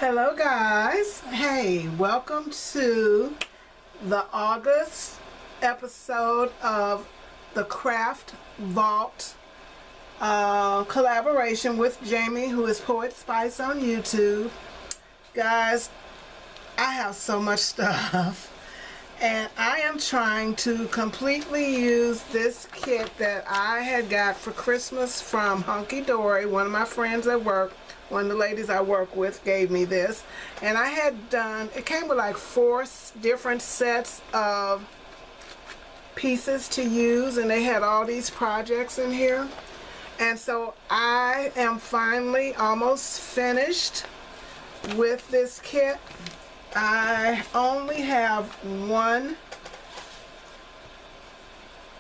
Hello guys, hey, welcome to the August episode of the Craft Vault collaboration with Jamie, who is Poetspice on YouTube. Guys, I have so much stuff and I am trying to completely use this kit that I had got for Christmas from Hunky Dory. One of my friends at work, one of the ladies I work with, gave me this, and I had done, it came with like 4 different sets of pieces to use, and they had all these projects in here. And so I am finally almost finished with this kit. I only have one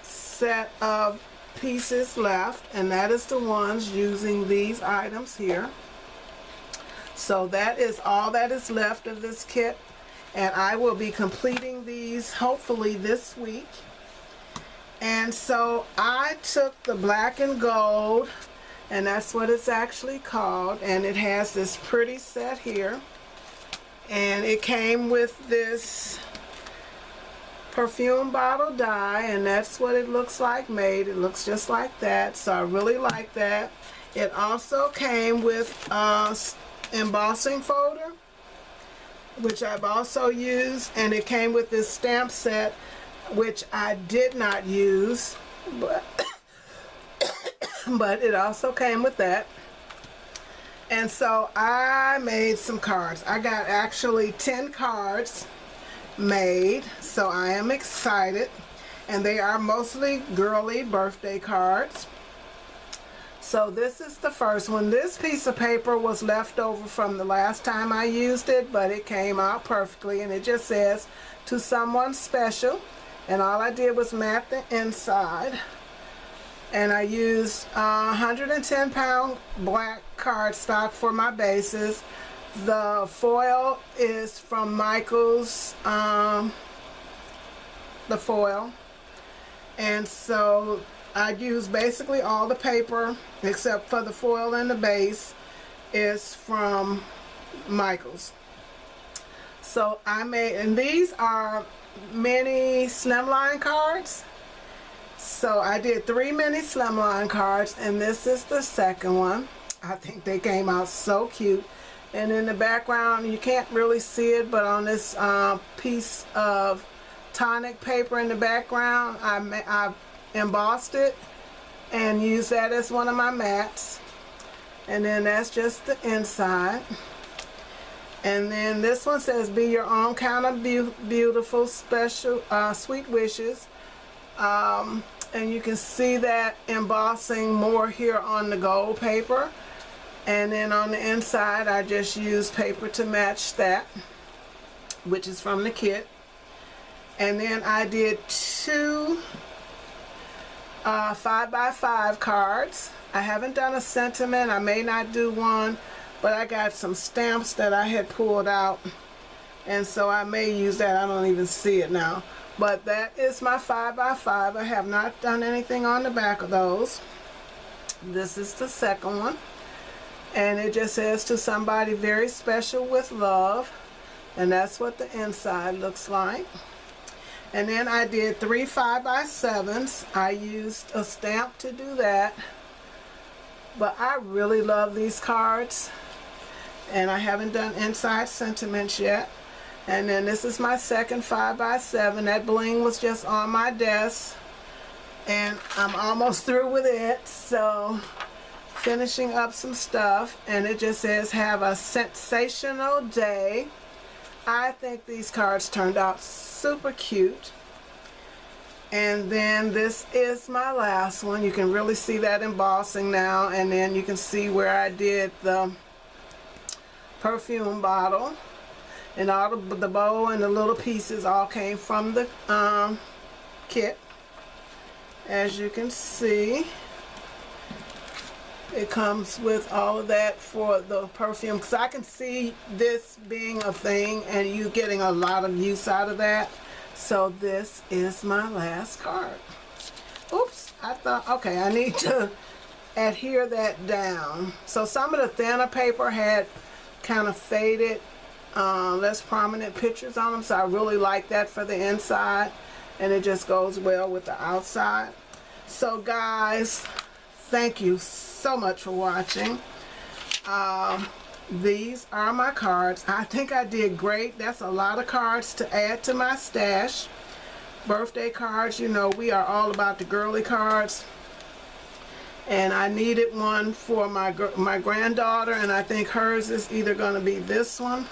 set of pieces left, and that is the ones using these items here. So that is all that is left of this kit, and I will be completing these hopefully this week. And so I took the black and gold, and that's what it's actually called, and it has this pretty set here, and it came with this perfume bottle die, and that's what it looks like made. It looks just like that, so I really like that. It also came with embossing folder, which I've also used, and it came with this stamp set, which I did not use, but it also came with that. And so I made some cards. I got actually 10 cards made, so I am excited, and they are mostly girly birthday cards. So this is the first one. This piece of paper was left over from the last time I used it, but it came out perfectly, and it just says, "To someone special," and all I did was mat the inside, and I used 110-pound black cardstock for my bases. The foil is from Michael's, the foil, and so I used basically all the paper except for the foil, and the base is from Michael's. So I made, and these are mini slimline cards. So I did 3 mini slimline cards, and this is the second one. I think they came out so cute. And in the background, you can't really see it, but on this piece of tonic paper in the background, I embossed it and used that as one of my mats. And then that's just the inside. And then this one says, "Be your own kind of beautiful, special, sweet wishes." And you can see that embossing more here on the gold paper. And then on the inside, I just used paper to match that, which is from the kit. And then I did 2 5x5 cards. I haven't done a sentiment. I may not do one, but I got some stamps that I had pulled out, and so I may use that. I don't even see it now, but that is my 5x5. I have not done anything on the back of those. This is the second one, and it just says, "To somebody very special with love," and that's what the inside looks like. And then I did 3 5x7s. I used a stamp to do that, but I really love these cards, and I haven't done inside sentiments yet. And then this is my second 5x7. That bling was just on my desk, and I'm almost through with it, so finishing up some stuff, and it just says, "Have a sensational day." I think these cards turned out super cute. And then this is my last one. You can really see that embossing now, and then you can see where I did the perfume bottle, and all the bow and the little pieces all came from the kit. As you can see, it comes with all of that for the perfume, because I can see this being a thing and you getting a lot of use out of that. So this is my last card. Oops, I thought, okay, I need to adhere that down. So some of the thinner paper had kind of faded, less prominent pictures on them, so I really like that for the inside, and it just goes well with the outside. So guys, thank you so much for watching. These are my cards. I think I did great. That's a lot of cards to add to my stash. Birthday cards, you know, we are all about the girly cards. And I needed one for my granddaughter, and I think hers is either going to be this one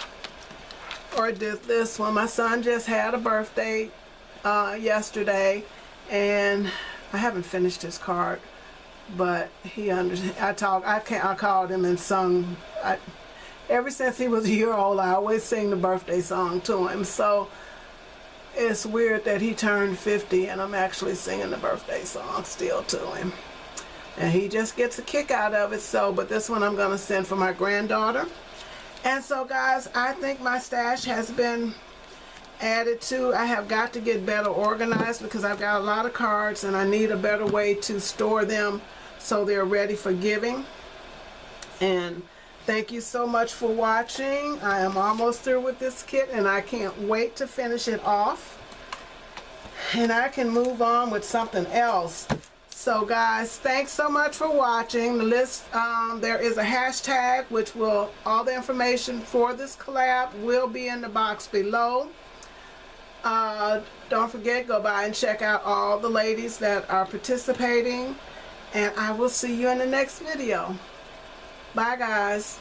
or this one. My son just had a birthday yesterday, and I haven't finished his card, but he I called him and sung. Ever since he was a year old, I always sing the birthday song to him. So it's weird that he turned 50 and I'm actually singing the birthday song still to him. And he just gets a kick out of it. So, but this one I'm going to send for my granddaughter. And so guys, I think my stash has been added to. I have got to get better organized because I've got a lot of cards and I need a better way to store them so they're ready for giving. And thank you so much for watching. I am almost through with this kit and I can't wait to finish it off. And I can move on with something else. So guys, thanks so much for watching. The list, there is a hashtag which will, all the information for this collab will be in the box below. Don't forget, go by and check out all the ladies that are participating. And I will see you in the next video. Bye guys.